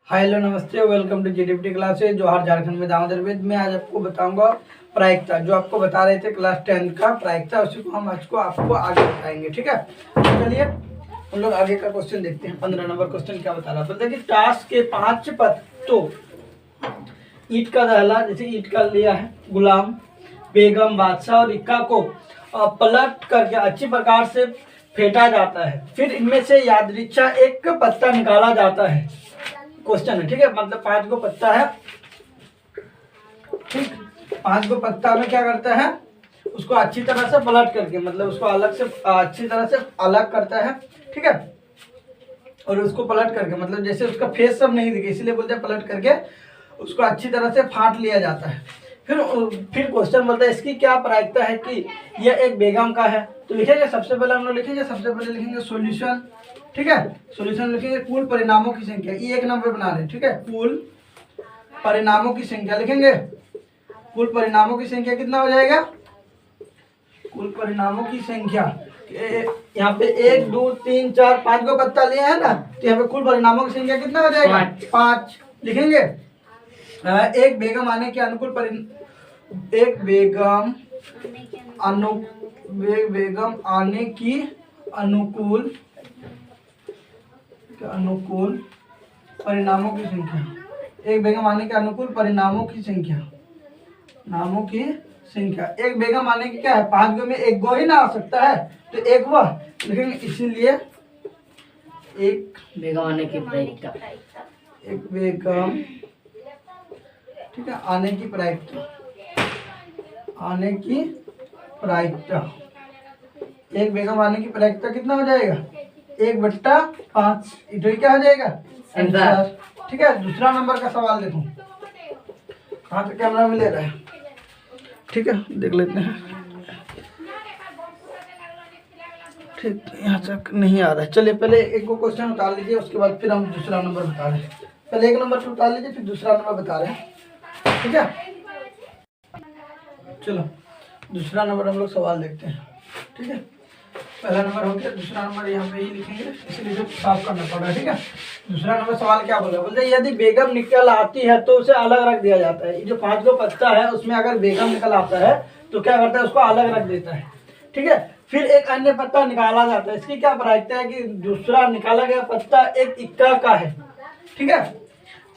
Hello नमस्ते, welcome to GDP classes जोहार झारखंड में दामोदर वेद। मैं आज आपको बताऊंगा प्रायिकता, जो आपको बता रहे थे क्लास 10 का प्रायिकता, उसी को हम आज को आपको आगे बताएंगे। ठीक है, तो चलिए हम लोग आगे का क्वेश्चन देखते हैं। 15 नंबर क्वेश्चन क्या बता रहा है, बोलते हैं कि टास्क के 5 पत्तों ईंट का दहला, जैसे ईंट का लिया है, गुलाम, बेगम, बादशाह और इक्का को पलट करके अच्छी प्रकार से फेंटा जाता है। फिर इनमें से यादृच्छा एक पत्ता निकाला जाता है। क्वेश्चन है, ठीक है, मतलब 5 गो पत्ता है, ठीक, 5 गो पत्ता में क्या करता है, उसको अच्छी तरह से पलट करके, मतलब उसको अलग से अच्छी तरह से अलग करता है, ठीक है, और उसको पलट करके, मतलब जैसे उसका फेस सब नहीं दिखे, इसलिए बोलते हैं पलट करके उसको अच्छी तरह से फाड़ लिया जाता है। फिर क्वेश्चन बोलता है इसकी क्या प्रायिकता है कि यह एक बेगम का है। तो लिखेंगे, सबसे पहले हम लोग लिखेंगे, सबसे पहले लिखेंगे सॉल्यूशन, ठीक है, सॉल्यूशन लिखेंगे कुल परिणामों की संख्या, ये एक नंबर बना रहे हैं, ठीक है, कुल परिणामों की संख्या लिखेंगे। कुल परिणामों की संख्या कितना हो जाएगा, कुल परिणामों की संख्या यहाँ पे 1 2 3 4 5 गो पत्ता लिए है ना, तो यहाँ पे कुल परिणामों की संख्या कितना हो जाएगा, 5 लिखेंगे। एक बेगम आने के अनुकूल एक बेगम आने की अनुकूल परिणामों की संख्या, एक बेगम आने के अनुकूल परिणामों की संख्या, नामों की संख्या। एक बेगम आने की क्या है, 5 गो में एक गो ही ना आ सकता है, तो एक वह लिखेंगे, इसीलिए एक बेगम आने की प्रायिकता, एक बेगम, ठीक है, आने की प्रायिकता, आने की प्रायिकता, एक बेगम आने की प्रायिकता कितना हो जाएगा, 1/5, इधर क्या हो जाएगा आंसर। ठीक है, दूसरा नंबर का सवाल देखो, कहाँ पे कैमरा में ले रहा है, ठीक है, देख लेते हैं। ठीक, यहाँ तक नहीं आ रहा है, चलिए पहले एक को क्वेश्चन उतार लीजिए, उसके बाद फिर हम दूसरा नंबर बता रहे हैं। पहले एक नंबर से उतार लीजिए, फिर दूसरा नंबर बता रहे हैं, ठीक है। चलो दूसरा नंबर हम लोग सवाल देखते हैं, ठीक है, पहला नंबर हो गया, दूसरा नंबर यहाँ पे ही लिखेंगे, इसलिए जो साफ करना पड़ रहा है, ठीक है। दूसरा नंबर सवाल क्या बोला, बोलते हैं यदि बेगम निकल आती है तो उसे अलग रख दिया जाता है। ये जो 5 गो पत्ता है उसमें अगर बेगम निकल आता है तो क्या करता है, उसको अलग रख देता है, ठीक है। फिर एक अन्य पत्ता निकाला जाता है, इसकी क्या प्रायिकता है कि दूसरा निकाला गया पत्ता एक इक्का का है, ठीक है।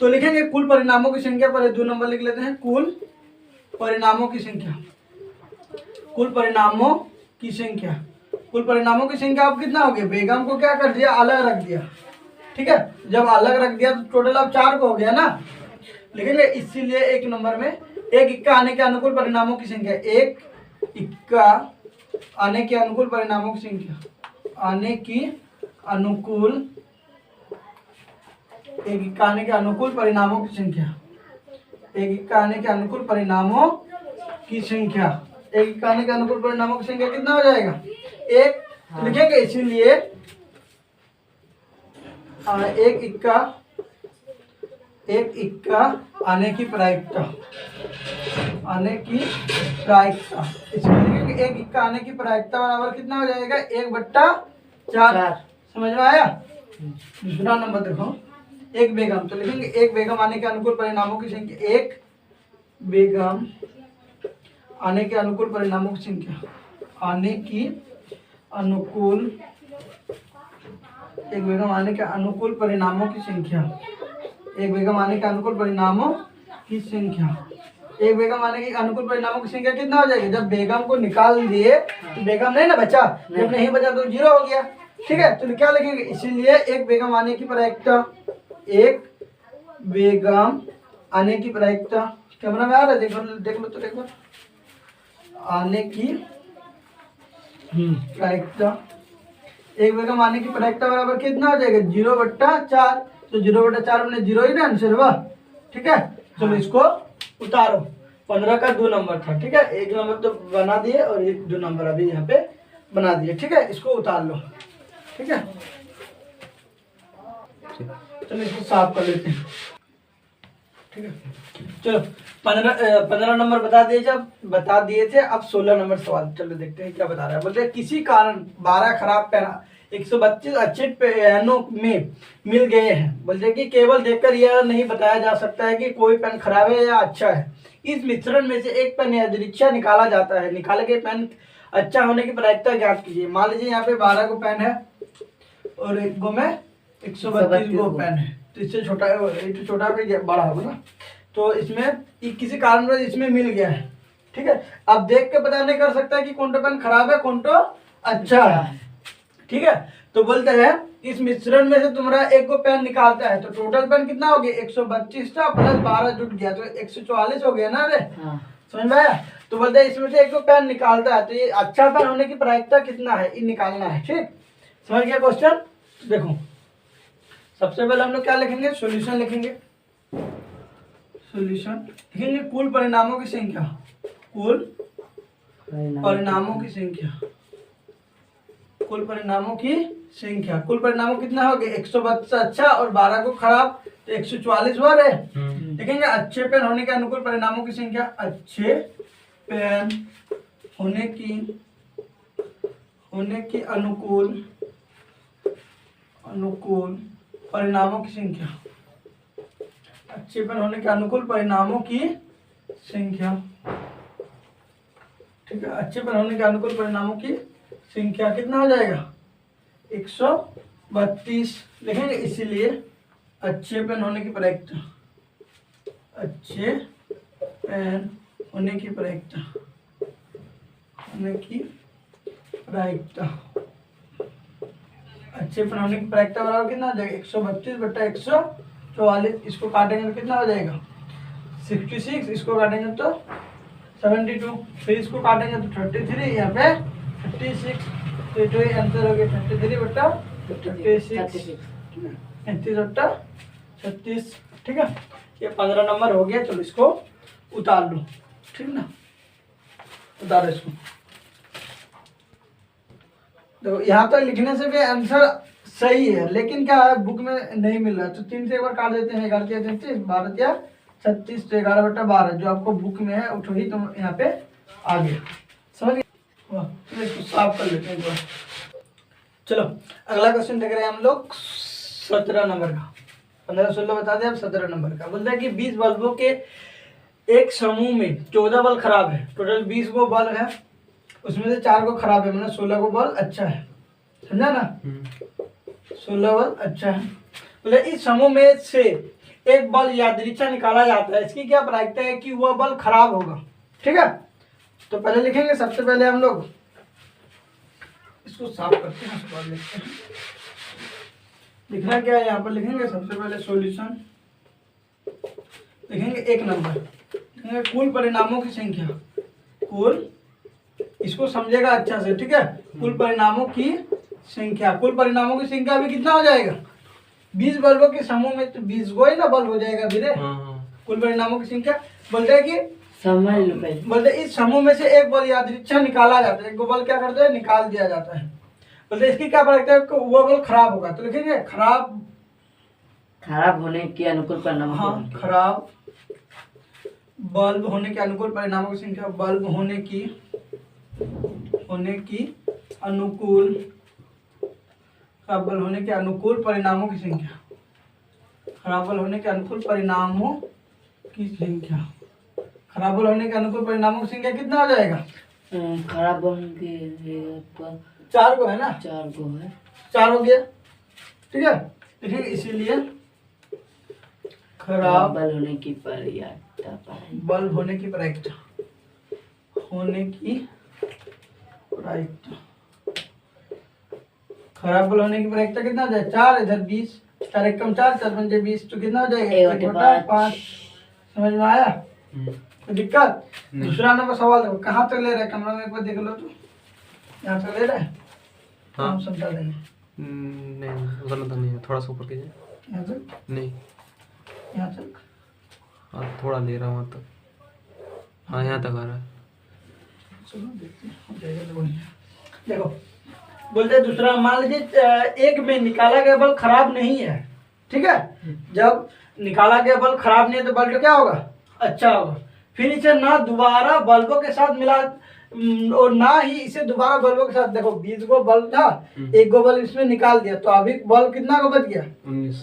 तो लिखेंगे कुल परिणामों की संख्या, पहले 2 नंबर लिख लेते हैं, कुल परिणामों की संख्या, कुल परिणामों की संख्या, कुल परिणामों की संख्या अब कितना हो गया, बेगम को क्या कर दिया, अलग रख दिया, ठीक है। जब अलग रख दिया तो टोटल अब 4 को हो गया ना, लिखेंगे, इसीलिए एक नंबर में एक इक्का आने के अनुकूल परिणामों की संख्या, एक इक्का आने के अनुकूल परिणामों की संख्या, आने की अनुकूल, एक इक्का आने के अनुकूल परिणामों की संख्या, एक इक्का आने के अनुकूल परिणामों की संख्या, एक इक्का आने के अनुकूल परिणामों की संख्या कितना हो जाएगा, 1, तो लिखेंगे, इसीलिए एक इक्का आने की प्रायिकता, आने की प्रायिकता, इसमें लिखेंगे एक इक्का आने की प्रायिकता बराबर कितना हो जाएगा, 1/4। समझ में आया। दूसरा नंबर देखो, एक बेगम, तो लिखेंगे एक बेगम आने के अनुकूल परिणामों की संख्या, एक बेगम आने के अनुकूल परिणामों की संख्या, आने की अनुकूल, एक बेगम आने के अनुकूल परिणामों की संख्या, एक बेगम आने के अनुकूल परिणामों की संख्या, एक बेगम आने के अनुकूल परिणामों की संख्या कितना हो जाएगी, जब बेगम को निकाल दिए तो बेगम नहीं ना बचा, जब नहीं बचा तो 0 हो गया, ठीक है। तो क्या लिखेंगे, इसीलिए एक बेगम आने की प्रायिकता, एक बेगम आने की प्रायिकता, कैमरा में आ रहा है, देख लो तो एक बार, आने की प्रायिकता, एक बेगम आने की प्रायिकता बराबर कितना हो जाएगा, 0/4, तो 0/4 में 0 ही ना आंसर हुआ, ठीक है। चलो इसको उतारो, 15 का 2 नंबर था, ठीक है, एक नंबर तो बना दिए और एक 2 नंबर अभी यहाँ पे बना दिए, ठीक है, इसको उतार लो, ठीक है। चलो इसको साफ कर लेते हैं, ठीक है। चलो 15 नंबर बता दिए थे, अब 16 नंबर सवाल चलो देखते हैं क्या बता रहा है। बोलते हैं किसी कारण 12 खराब पैरा, 132 अच्छे पेनों में मिल गए हैं। बोलते कि केवल देखकर यह नहीं बताया जा सकता है कि कोई पेन खराब है या अच्छा है। इस मिश्रण में से एक पेन यादृच्छा निकाला जाता है। निकाले गए पेन अच्छा होने की प्रायिकता ज्ञात कीजिए। मान लीजिए यहाँ पे 12 को पेन है और एक गो में 132 गो पेन है, तो इससे छोटा छोटा पे बड़ा होगा ना। तो इसमें किसी कारणवश इसमें मिल गया है, ठीक है। अब देख के पता नहीं कर सकता है कि कौन सा पेन खराब है कौन तो अच्छा है, ठीक है। तो बोलते हैं इस मिश्रण में से तुम्हारा एक को पेन निकालता है, तो टोटल पेन कितना हो गया 132 था प्लस 12 जुट गया तो 144 हो गया ना रे। समझ में आया। तो बोलते हैं इसमें से एक को पेन निकालता है, तो ये अच्छा पेन होने की प्रायिकता कितना है ये निकालना है, ठीक। समझ गया क्वेश्चन। देखो सबसे पहले हम लोग क्या लिखेंगे, सॉल्यूशन लिखेंगे। सॉल्यूशन लिखेंगे कुल परिणामों की संख्या, कुल परिणामों की संख्या, कुल परिणामों की संख्या। कुल परिणामों कितना हो गया 132 अच्छा और 12 को खराब, तो 144 हुआ रे। देखेंगे अच्छे पेन होने के अनुकूल परिणामों की संख्या, अच्छे पेन होने की अनुकूल परिणामों की संख्या, अच्छे पेन होने के अनुकूल परिणामों की संख्या, ठीक है। अच्छे पेन होने के अनुकूल परिणामों की संख्या कितना हो जाएगा 132 लिखेंगे। इसीलिए अच्छे पेन होने की प्रायिकता, अच्छे पेन होने की प्रायिकता, अच्छे पेन होने की प्रायिकता बराबर कितना हो जाएगा 132 बटा 144। इसको काटेंगे तो कितना हो जाएगा 66, इसको काटेंगे तो 72, फिर इसको काटेंगे तो 33, यहाँ पे 36, तो जो ये आंसर हो गया 33 बटा 36, 35 बटा 36, ठीक है। ये 15 नंबर हो गया। चलो इसको उतार लो, ठीक ना, उतारो इसको। देखो यहाँ तक लिखने से भी आंसर सही है, लेकिन क्या है बुक में नहीं मिल रहा है, तो 3 से एक बार काट देते हैं। 11 या 33, 12 या 36, तो 11 बटा 12 जो आपको बुक में है उठो ही, तो यहाँ पे आ गया। समझ गए। चलो इसको साफ कर लेते हैं एक बार। चलो अगला क्वेश्चन देख रहे हैं हम लोग 17 नंबर का। 15-16 बता दें, अब 17 नंबर का बोलता है कि 20 बल्बों के एक समूह में 14 बल्ब खराब है। टोटल 20 गो बल्ब है, उसमें से 4 को खराब है, मतलब 16 को बल्ब अच्छा है। समझा ना, 16 बल्ब अच्छा है। बोले इस समूह में से एक बल्ब यादृच्छा निकाला जाता है, इसकी क्या प्रायिकता है कि वह बल्ब खराब होगा, ठीक है। तो पहले लिखेंगे, सबसे पहले हम लोग इसको साफ करते हैं, उसके बाद लिखते हैं। लिखना क्या है यहाँ पर, लिखेंगे सबसे पहले सॉल्यूशन लिखेंगे 1 नंबर, लिखेंगे कुल परिणामों की संख्या, कुल, इसको समझेगा अच्छा से, ठीक है। कुल परिणामों की संख्या, कुल परिणामों की संख्या अभी कितना हो जाएगा 20 बल्बों के समूह में, तो 20 गो ही ना बल्ब हो जाएगा धीरे। कुल परिणामों की संख्या बोलते हैं कि बोलते इस समूह में से एक बल्ब यादृच्छा निकाला जाता है, एक बल्ब क्या करते हैं निकाल दिया जाता है। बोलते इसकी क्या प्रायिकता है वो बल्ब खराब होगा, तो लिखेंगे खराब होने के अनुकूल परिणामों। हाँ, खराब बल्ब होने के अनुकूल परिणामों की संख्या, बल्ब होने की अनुकूल, खराब बल्ब होने के अनुकूल परिणामों की संख्या, खराब बल्ब होने के अनुकूल परिणामों की संख्या, खराब बल्ब होने के अनुकूल परिणामों की संख्या कितना हो जाएगा खराब बल्ब के 4 को है ना, 4 को है, 4 हो गया, ठीक है। देखिए इसीलिए खराब बल्ब होने की प्रायिकता, बल्ब होने की प्रायिकता, खराब बल्ब होने की प्रायिकता कितना हो जाएगा 4, इधर 20, 4 एक कम 4, 4 पंजे 20, तो कितना हो जाएगा 1/5। समझ में आया, कोई दिक्कत। दूसरा नंबर सवाल देखो, कहाँ तक ले रहा है, कैमरा में एक बार देख लो तो, यहाँ तक ले रहा है। हाँ, हम समझा देंगे। नहीं गलत नहीं है, थोड़ा सा ऊपर कीजिए। यहाँ तक नहीं, यहाँ तक, हाँ थोड़ा ले रहा हूँ वहाँ तक, हाँ यहाँ तक आ रहा है। चलो देखते हैं, हो जाएगा तो बढ़िया। देखो बोलते हैं दूसरा, मान लीजिए एक में निकाला गया बल्ब खराब नहीं है, ठीक है। जब निकाला गया बल्ब खराब नहीं है तो बल्ब क्या होगा अच्छा होगा। फिर इसे ना दोबारा बल्बों के साथ और ना ही इसे दोबारा बल्बों के साथ, देखो 20 गो बल्ब था, एक गो बल्ब इसमें निकाल दिया, तो अभी बल्ब कितना को बच गया?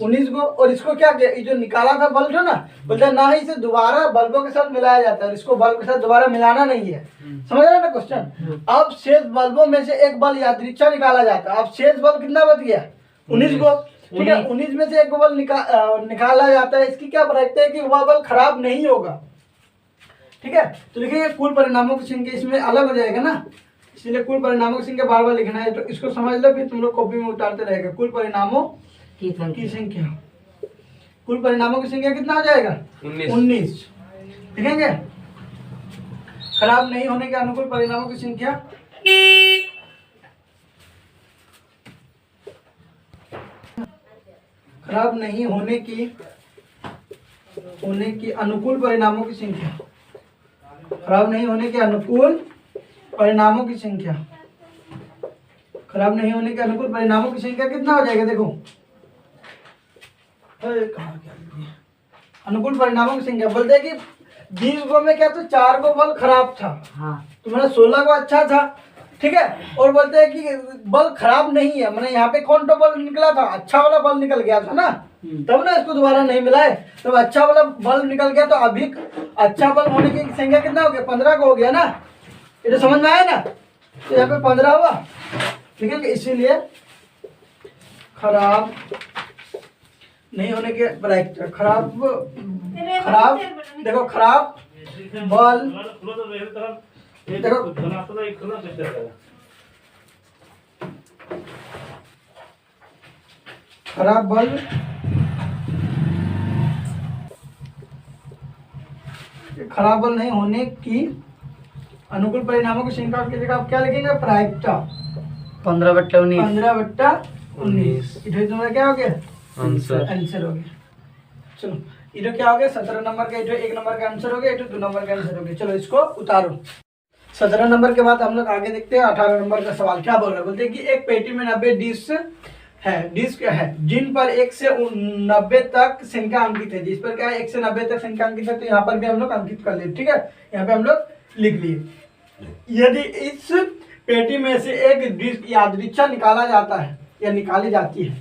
19 गो। और इसको क्या किया, ये जो निकाला था बल्ब था ना, बोलते ना ही इसे दोबारा बल्बों के साथ मिलाया जाता है, इसको बल्ब के साथ दोबारा मिलाना नहीं है। समझ रहे ना क्वेश्चन? अब शेष बल्बों में से एक बल्ब यादृच्छा निकाला जाता है। अब शेष बल्ब कितना बच गया? 19 गो। ठीक है, 19 में से एक बल्ब निकाला जाता है। इसकी क्या प्रायिकता है कि वह बल्ब खराब नहीं होगा। ठीक है, तो देखिए कुल परिणामों की संख्या इसमें अलग हो जाएगा ना, इसलिए कुल परिणामों की संख्या बार बार लिखना है, तो इसको समझ लो, फिर तुम लोग कॉपी में उतारते रहेगा। कुल परिणामों की की संख्या, कुल परिणामों की संख्या कितना हो जाएगा? 19। लिखेंगे खराब नहीं होने के अनुकूल परिणामों की संख्या। खराब नहीं होने की अनुकूल परिणामों की संख्या। खराब नहीं होने के अनुकूल परिणामों की संख्या। खराब नहीं होने के अनुकूल परिणामों की संख्या कितना हो जाएगा? देखो कहाँ क्या अनुकूल परिणामों की संख्या बोलते हैं कि 20 गो में क्या तो 4 गो बल्ब खराब था, हाँ, तो मेरा 16 गो अच्छा था। ठीक है, और बोलते हैं कि बल्ब खराब नहीं है, मैंने यहाँ पे कौन सा बल्ब निकला था? अच्छा वाला बल्ब निकल गया था ना, तब ना इसको दोबारा नहीं मिलाए, तब अच्छा वाला बल्ब निकल गया, तो अभी अच्छा बल्ब होने की संख्या कितना हो गया? 15 को हो गया ना। ये तो समझ में आया ना, तो यहाँ पे 15 हुआ। ठीक है, इसीलिए खराब नहीं होने के प्रायिकता, खराब देखो खराब बल्ब, देखो खराब बल्ब नहीं होने की अनुकूल परिणामों की संख्या की जगह आप क्या लिखेंगे? प्रायिकता। 15/19। 15/19। इधर तुम्हारा क्या हो गया? आंसर हो गया। चलो इधर क्या हो गया? 17 नंबर का, इधर 1 नंबर का आंसर हो गया, इधर 2 नंबर का आंसर हो गया। चलो इसको उतारो। 17 नंबर के बाद हम लोग आगे देखते हैं 18 नंबर का सवाल। क्या बोल रहा है? बोलते हैं कि एक पेटी में 90 डिस्क है जिन पर 1 से 90 तक संख्या अंकित है। जिस पर क्या है 1 से 90 तक संख्या अंकित है, तो यहाँ पर भी हम लोग अंकित कर लिए। ठीक है, यहाँ पे हम लोग लिख लिए। यदि इस पेटी में से एक डिस्क यादृच्छा निकाला जाता है या निकाली जाती है,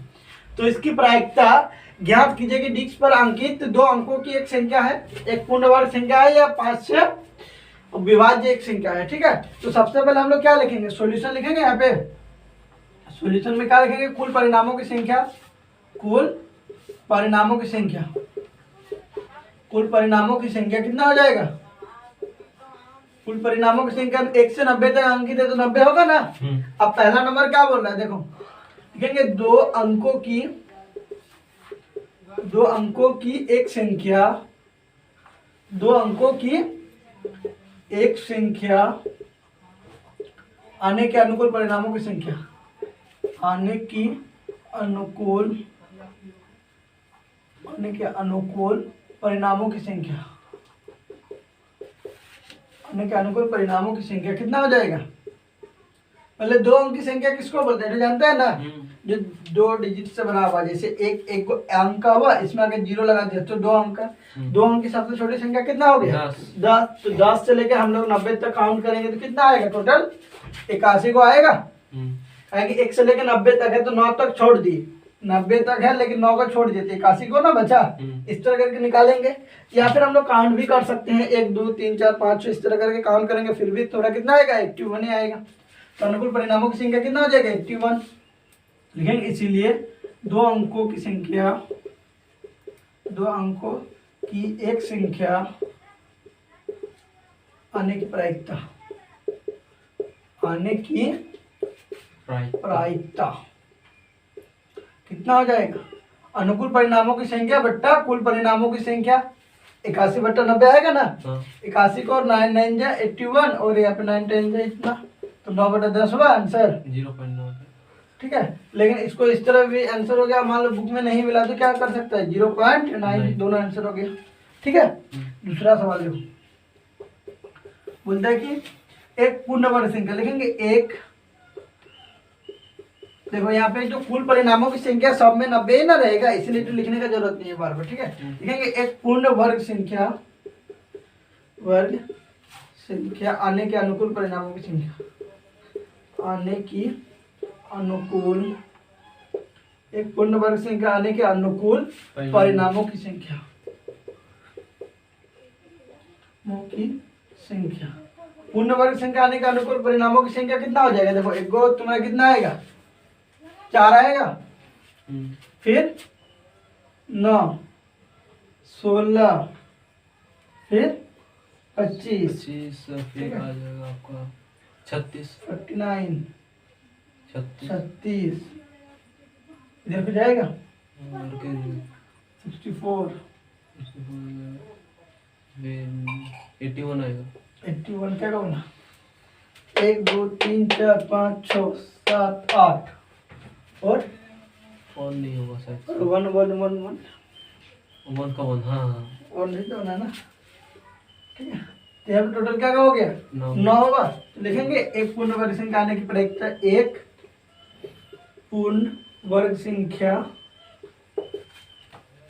तो इसकी प्रायिकता ज्ञात कीजिए कि डिस्क पर अंकित 2 अंकों की एक संख्या है, एक पूर्ण वर्ग संख्या है या 5 से विभाज्य एक संख्या है। ठीक है, तो सबसे पहले हम लोग क्या लिखेंगे? सॉल्यूशन लिखेंगे। यहाँ पे सॉल्यूशन में क्या लिखेंगे? कुल परिणामों की संख्या। कुल परिणामों की संख्या, कुल परिणामों की संख्या कितना हो जाएगा? कुल परिणामों की संख्या 1 से 90 तक अंकित है, तो 90 होगा ना। अब पहला नंबर क्या बोल रहा है? देखो लिखेंगे 2 अंकों की एक संख्या, 2 अंकों की एक संख्या आने के अनुकूल परिणामों की संख्या, आने के अनुकूल परिणामों की संख्या, आने के अनुकूल परिणामों की संख्या कितना हो जाएगा? पहले 2 अंक की संख्या किसको बोलते हैं? जानते हैं ना, जो 2 डिजिट से बना हुआ, जैसे एक अंक का हुआ, इसमें अगर 0 लगा दिया तो 2 अंक का। 2 अंक की सबसे छोटी संख्या कितना हो गया? 10। तो 10 से लेकर हम लोग 90 तक काउंट करेंगे तो कितना आएगा? टोटल 81 को आएगा। आएगी 1 से लेकर 90 तक है, तो 9 तक छोड़ दिए, 90 तक है लेकिन 9 को छोड़ देते, 81 को ना बचा। इस तरह करके निकालेंगे, या फिर हम लोग काउंट भी कर सकते हैं, 1 2 3 4 5 6 इस तरह करके काउंट करेंगे, फिर भी थोड़ा कितना आएगा? 81 ही आएगा। तो अनुकूल परिणामों की संख्या कितना हो जाएगा? 81 लिखेंगे। इसीलिए 2 अंकों की संख्या, 2 अंकों की एक संख्या आने की प्रायिकता, आने की प्रायिकता कितना हो जाएगा? अनुकूल परिणामों की संख्या बट्टा कुल परिणामों की संख्या। 81/90 आएगा ना। 81 को 9 9 जा 81, और यहाँ पे 9 10 जा इतना, तो 9/10 हुआ आंसर 0.9। ठीक है, लेकिन इसको इस तरह भी आंसर हो गया। मान लो बुक में नहीं मिला तो क्या कर सकता है? 0.9, दोनों आंसर हो गया। ठीक है, दूसरा सवाल देखो, बोलता है कि एक पूर्ण वर्ग संख्या लिखेंगे। एक, देखो यहाँ पे जो कुल परिणामों की संख्या सब में 90 ना रहेगा, इसलिए तो लिखने का जरूरत नहीं है बार बार। ठीक है, लिखेंगे एक पूर्ण वर्ग संख्या आने के अनुकूल परिणामों की संख्या, आने की अनुकूल, एक पूर्ण वर्ग संख्या आने के अनुकूल परिणामों की संख्या, की संख्या। पूर्ण वर्ग संख्या आने के अनुकूल परिणामों की संख्या कितना हो जाएगा? देखो एक गो तुम्हारा कितना आएगा? 4 आएगा, फिर 9, 16, फिर 25, फिर आ जाएगा आपका 36, 49, 36 36, इधर पे जाएगा और के 64, 81 आएगा। 81 क्या होगा? 1 2 3 4 5 6 7 8 और नहीं होगा शायद। 1 1 1 1 1 का 1, हाँ और नहीं तो ना, ठीक है। तो यहाँ पे टोटल क्या हो गया? 9 होगा। तो लिखेंगे एक पूर्ण वर्ग संख्या आने की प्रायिकता, एक पूर्ण वर्ग संख्या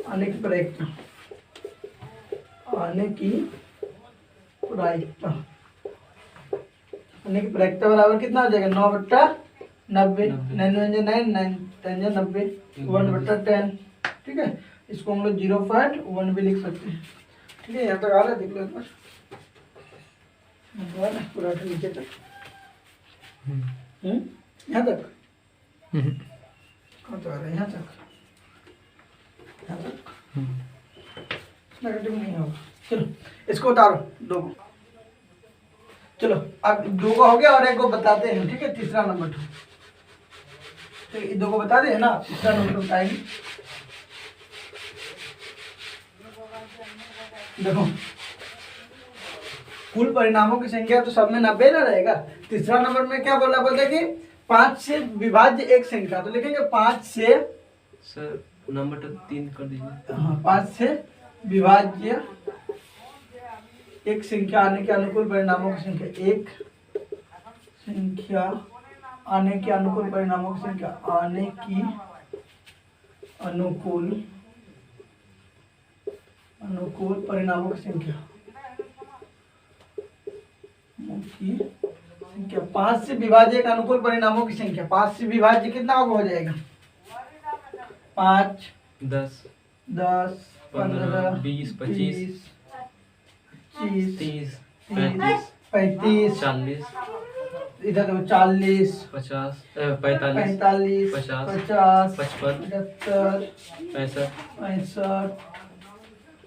आने की प्रायिकता, आने की प्रायिकता, आने की प्रायिकता बराबर कितना हो जाएगा? 9/90, 9 90, 1/10, ठीक है। इसको हम लोग 0.1 भी लिख सकते हैं, ठीक है। यहाँ तक आ रहा है, देख लो एक बार, पूरा नीचे तक, यहाँ तक कहाँ तक आ रहा है? यहाँ तक, यहाँ तक नेगेटिव नहीं होगा। चलो इसको उतारो, 2 को। चलो अब 2 का हो गया और एक को बताते हैं, ठीक है। तीसरा नंबर, ठीक है। 2 को बता दे ना, तीसरा नंबर बताएंगे। देखो कुल परिणामों की संख्या तो सब में 90 ना रहेगा। तीसरा नंबर में क्या बोला? बोलते कि 5 से विभाज्य एक संख्या, तो लिखेंगे 5 से, सर नंबर तो 3 कर दीजिए। हाँ, 5 से विभाज्य एक संख्या आने के अनुकूल परिणामों की संख्या, एक संख्या आने के अनुकूल परिणामों की संख्या, आने की अनुकूल परिणामों की संख्या, की संख्या। 5 से विभाज्य एक अनुकूल परिणामों की संख्या, 5 से विभाज्य कितना हो जाएगा? 5 10 10 15 20 25 30 35 35 40 इधर देखो 40 50 45 45 50 50 55 75 65 65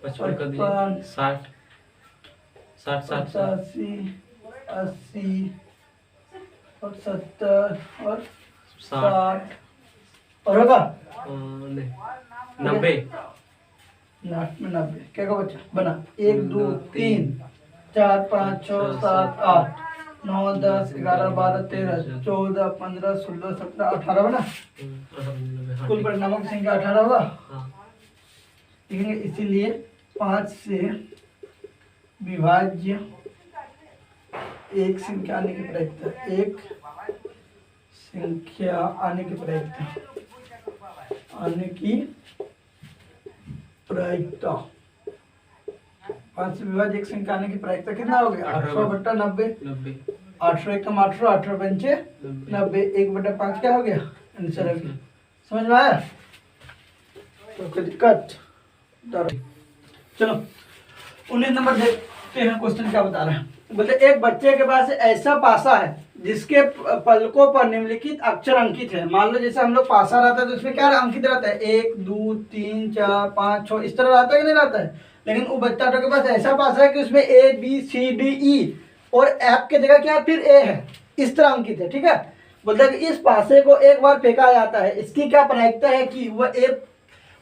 55 कर दीजिए 60 60 60 85 80 और 70 और 60 और होगा नहीं 90 90 क्या का बच्चा बना? 1 2 3 4 5 6 7 8 9 10 11 12 13 14 15 16 17 18 बना। कुल परिणामों की संख्या 18 होगा, ठीक है। इसीलिए 5 से विभाज्य एक संख्या आने की प्रायिकता, एक संख्या आने की प्रायिकता, आने की प्रायिकता, 5 से विभाज्य एक संख्या आने की प्रायिकता कितना हो गया? 18/90। 18 एकम 18, 18 पंचे 90, 1/5 क्या हो गया? आंसर आ गया। समझ में आया? तो कोई दिक्कत? चलो 19 नंबर देखते हैं, क्वेश्चन क्या बता रहा है। बोलते एक बच्चे के पास ऐसा पासा है जिसके पलकों पर निम्नलिखित अक्षर अंकित है। मान लो जैसे हम लोग पासा रहता है तो उसमें क्या अंकित रहता है? 1 2 3 4 5 6 इस तरह रहता है कि नहीं रहता है? लेकिन वो बच्चा के पास ऐसा पासा है कि उसमें ABCDE और F के जगह क्या फिर A है, इस तरह अंकित है, ठीक है। बोलते हैं कि इस पासे को एक बार फेंका जाता है, इसकी क्या प्रायिकता है कि वह A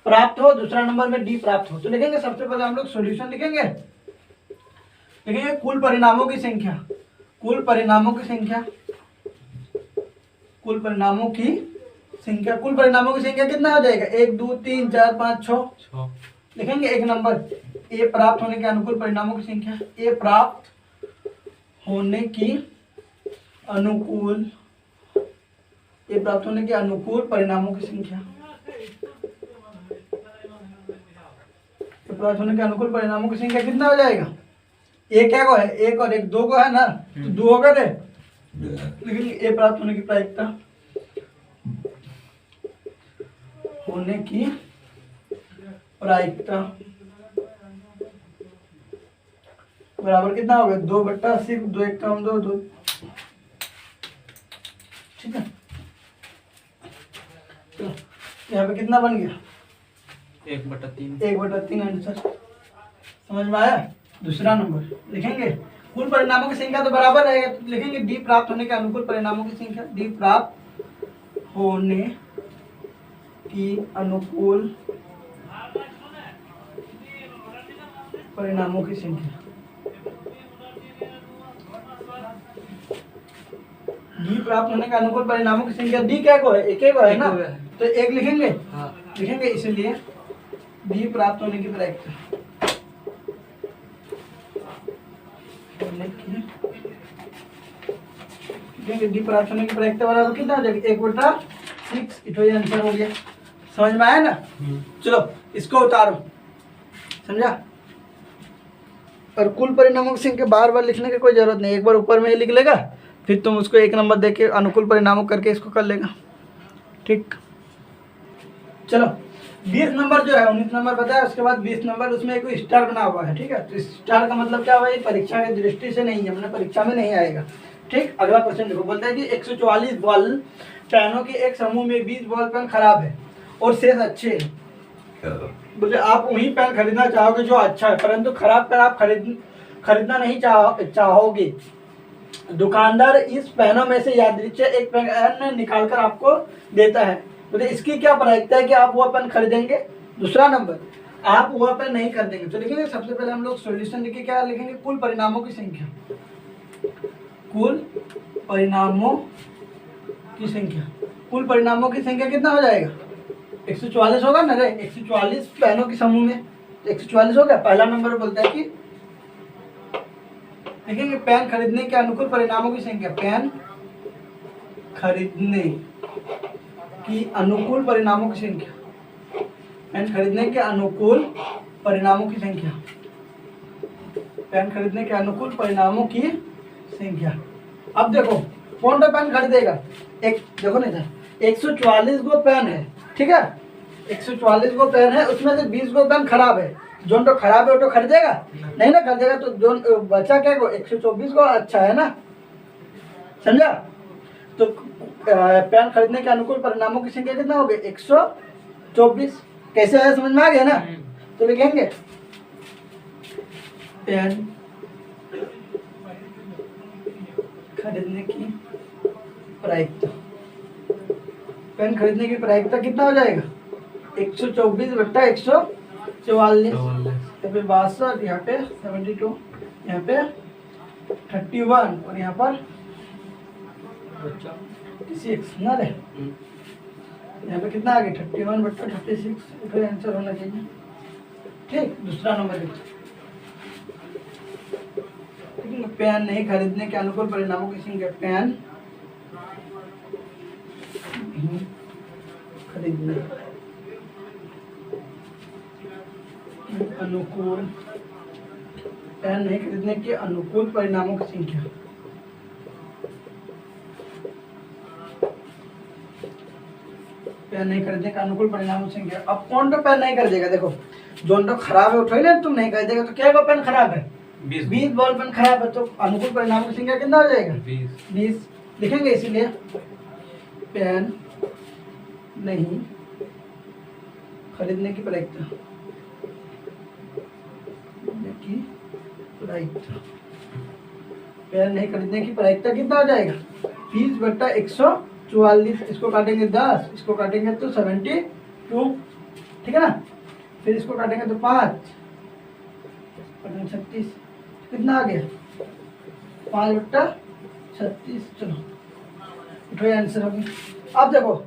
प्राप्त हो, दूसरा नंबर में D प्राप्त हो। तो लिखेंगे सबसे पहले हम लोग सॉल्यूशन लिखेंगे, लिखेंगे कुल परिणामों की संख्या, कुल परिणामों की संख्या, कुल परिणामों की संख्या, कुल परिणामों की संख्या कितना हो जाएगा? 1 2 3 4 5 6 लिखेंगे। एक नंबर A प्राप्त होने के अनुकूल परिणामों की संख्या, A प्राप्त होने की अनुकूल, A प्राप्त होने के अनुकूल परिणामों की संख्या, A प्राप्त होने के अनुकूल परिणामों की संख्या कितना हो जाएगा? एक क्या को है, एक और एक 2 को है ना, तो 2 हो गए थे, लेकिन ए प्राप्त होने की प्रायिकता बराबर कितना हो गया, 2/6, 2 1 कम 2 2, ठीक है। तो यहाँ पे कितना बन गया, 1/3। 1/3 आंसर। समझ में आया। दूसरा नंबर लिखेंगे, कुल परिणामों की संख्या तो बराबर रहेगा, तो लिखेंगे डी प्राप्त होने के अनुकूल परिणामों की संख्या, डी प्राप्त होने की अनुकूल परिणामों की संख्या, डी प्राप्त होने के अनुकूल परिणामों की संख्या, डी क्या को है, एक को है ना, तो 1 लिखेंगे, हाँ। लिखेंगे, इसलिए डी प्राप्त होने की प्रायिकता डी प्राप्त होने की प्रायिकता बराबर कितना हो जाएगा, 1/6। इट ये आंसर हो गया। समझ में आया ना। चलो इसको उतारो, समझा। और कुल परिणामों की संख्या बार बार लिखने की कोई जरूरत नहीं, एक बार ऊपर में ही लिख लेगा, फिर तुम उसको 1 नंबर दे के अनुकूल परिणामों करके इसको कर लेगा, ठीक। चलो 20 नंबर जो है, 19 नंबर बताया, उसके बाद 20 नंबर, उसमें एक स्टार बना हुआ है, ठीक है। तो स्टार का मतलब क्या हुआ, ये परीक्षा की दृष्टि से नहीं है, मैंने परीक्षा में नहीं आएगा, ठीक। अगला क्वेश्चन देखो, बोलता है कि 144 बॉल पेनों के एक समूह में 20 बॉल पेन खराब है और शेष अच्छे हैं। बोले आप वही पेन खरीदना चाहोगे जो अच्छा है, परंतु खराब पेन आप खरीदना नहीं चाहोगे। दुकानदार इस पेनों में से यादृच्छिक एक पेन निकाल कर आपको देता है, बोले इसकी क्या प्रायिकता है कि आप वह पेन खरीदेंगे। दूसरा नंबर, आप वह पेन नहीं खरीदेंगे। तो लिखेंगे, सबसे पहले हम लोग सॉल्यूशन लिखे, क्या लिखेंगे, कुल परिणामों की संख्या, कुल परिणामों की संख्या, कुल परिणामों की संख्या कितना हो जाएगा, 144 होगा ना रे, 144 पेनों के समूह में, 144 हो गया। पहला नंबर बोलता है कि देखेंगे पेन खरीदने के अनुकूल परिणामों की संख्या, पेन खरीदने की अनुकूल परिणामों की संख्या, पेन खरीदने के अनुकूल परिणामों की संख्या, पेन खरीदने के अनुकूल परिणामों की संख्या। अब देखो कौन सा पेन खरीदेगा, एक देखो ना इधर 144 गो पेन है, ठीक है, 144 गो पेन है, उसमें से 20 गो पेन खराब है, जो तो खराब है वो तो खरीदेगा नहीं ना, खरीदेगा। तो जो बचा क्या को 124 को अच्छा है ना, समझा। तो पेन खरीदने के अनुकूल परिणामों की संख्या कितना हो गई, 124। कैसे है, समझ में आ गया ना। तो लिखेंगे पेन खरीदने की प्रायिकता, पेन खरीदने की प्रायिकता कितना हो जाएगा, 124/144, यहाँ पे 62, यहाँ पे 72, यहाँ पे 31 और यहाँ पर 36 ना रे, यहाँ पे कितना आ गया 31/36, फिर आंसर होना चाहिए, ठीक। दूसरा नंबर देखो, पेन नहीं खरीदने के अनुकूल परिणामों की संख्या, पेन नहीं खरीदने अनुकूल, पेन नहीं खरीदने के अनुकूल परिणामों की संख्या, पेन नहीं खरीदने का अनुकूल परिणामों की संख्या। अब कौन तो पेन नहीं खरीदेगा, देखो जो तो खराब है उठो ले, तुम नहीं खरीदेगा तो क्या पेन खराब है, 20 बॉल पेन खराब है, तो अनुकूल परिणामों की संख्या कितना हो जाएगा, 20 लिखेंगे। इसीलिए पेन नहीं खरीदने की प्रायिकता, पेन नहीं खरीदने की प्रायिकता कितना हो जाएगा, 20/144। इसको काटेंगे 10, इसको काटेंगे तो 72, ठीक है ना। फिर इसको काटेंगे तो 5, 36, कितना आ गया 5/36। चलो उठो, आंसर हो गया। अब देखो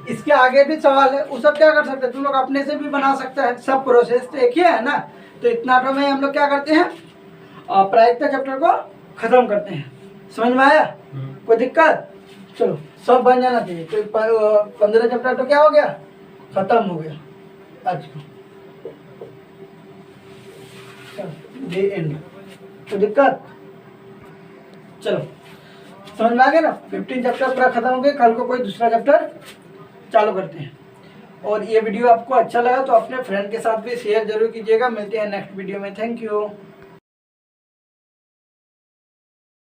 इसके आगे भी सवाल है, वो सब क्या कर सकते हैं, तुम लोग अपने से भी बना सकते हैं, सब प्रोसेस तो एक ही है ना। तो इतना तो में हम लोग क्या करते हैं, प्रायिकता चैप्टर को खत्म करते हैं। समझ में आया, कोई दिक्कत। चलो सब बन जाना चाहिए। तो 15 चैप्टर तो क्या हो गया, खत्म हो गया आज को, डे एंड। कोई दिक्कत? चलो समझ में आ गया ना। 15 चैप्टर पूरा खत्म हो गए, कल को कोई दूसरा चैप्टर चालू करते हैं। और ये वीडियो आपको अच्छा लगा तो अपने फ्रेंड के साथ भी शेयर जरूर कीजिएगा। मिलते हैं नेक्स्ट वीडियो में। Thank you.